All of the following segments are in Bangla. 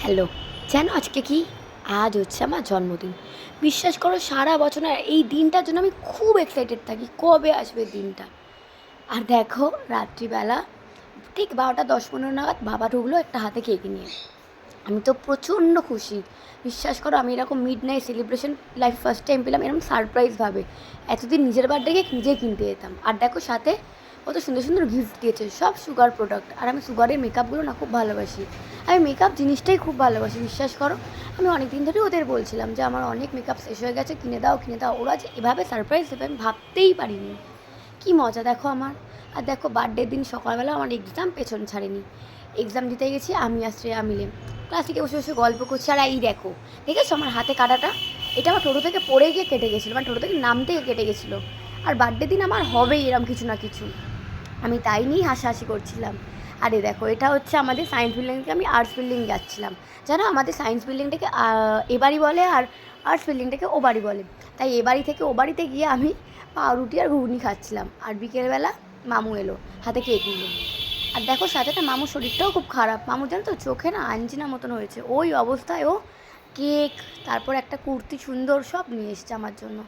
হ্যালো, জানো আজকে কি? আজ হচ্ছে আমার জন্মদিন। বিশ্বাস করো সারা বছর না এই দিনটার জন্য আমি খুব এক্সাইটেড থাকি, কবে আসবে দিনটা। আর দেখো রাত্রিবেলা ঠিক 12টা 10-15 নাগাদ বাবা ঢুকলো একটা হাতে কেক নিয়ে। আমি তো প্রচণ্ড খুশি। বিশ্বাস করো আমি এরকম mid night celebration life first time পেলাম এরকম সারপ্রাইজভাবে। এতদিন নিজের বার্থডে কেক নিজেই কিনতে যেতাম, আর দেখো সাথে কত সুন্দর সুন্দর গিফট দিয়েছে, সব সুগার প্রোডাক্ট। আর আমি সুগারের মেকআপগুলো না খুব ভালোবাসি। আমি মেকআপ জিনিসটাই খুব ভালোবাসি, বিশ্বাস করো। আমি অনেক দিন ধরেই ওদের বলছিলাম যে আমার অনেক মেকআপ শেষ হয়ে গেছে, কিনে দাও কিনে দাও। ওরা যে এভাবে সারপ্রাইজ দেবে আমি ভাবতেই পারিনি। কী মজা দেখো আমার। আর দেখো বার্থডের দিন সকালবেলা আমার এক্সাম পেছন ছাড়েনি। এক্সাম দিতে গেছি আমি আর শ্রেয়া মিলে, ক্লাসিকে বসে বসে গল্প করছি। আর এই দেখো, দেখেছো আমার হাতে কাটাটা? এটা আমার টোটো থেকে পড়ে গিয়ে কেটে গেছিলো, মানে টোটো থেকে নামতে গিয়ে কেটে গেছিলো। আর বার্থডে দিন আমার হবেই এরকম কিছু না কিছু, আমি তাই নিয়েই হাসাহাসি করছিলাম। আরে দেখো এটা হচ্ছে আমাদের সায়েন্স বিল্ডিং থেকে আমি আর্টস বিল্ডিং যাচ্ছিলাম। জানো আমাদের সায়েন্স বিল্ডিংটাকে এ বাড়ি বলে, আর আর্টস বিল্ডিংটাকে ও বাড়ি বলে। তাই এ বাড়ি থেকে ও বাড়িতে গিয়ে আমি পাউরুটি আর ঘুগনি খাচ্ছিলাম, আর বিকেলবেলা মামু এলো, হাতে কেক নিল। আর দেখো সাথে না মামুর শরীরটাও খুব খারাপ। মামু জানো তো চোখে না আঞ্জিনা মতন হয়েছে, ওই অবস্থায় ও কেক, তারপর একটা কুর্তি সুন্দর সব নিয়ে এসছে আমার জন্য।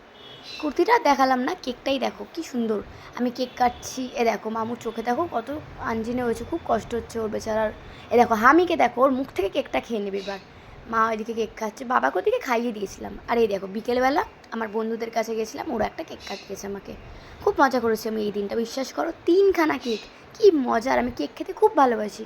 কুর্তিটা দেখালাম না, কেকটাই দেখো কি সুন্দর। আমি কেক কাটছি, এ দেখো মামুর চোখে দেখো কত আঞ্জিনে হয়েছে, খুব কষ্ট হচ্ছে ওর বেচারার। এ দেখো হামিকে দেখো, ওর মুখ থেকে কেকটা খেয়ে নেবে এবার। মা ওইদিকে কেক খাচ্ছে, বাবাকে ওদিকে খাইয়ে দিয়েছিলাম। আর এই দেখো বিকেলবেলা আমার বন্ধুদের কাছে গেছিলাম, ওরা একটা কেক কাটিয়েছে আমাকে। খুব মজা করেছি আমি এই দিনটা, বিশ্বাস করো 3খানা কেক। কি মজার, আমি কেক খেতে খুব ভালোবাসি।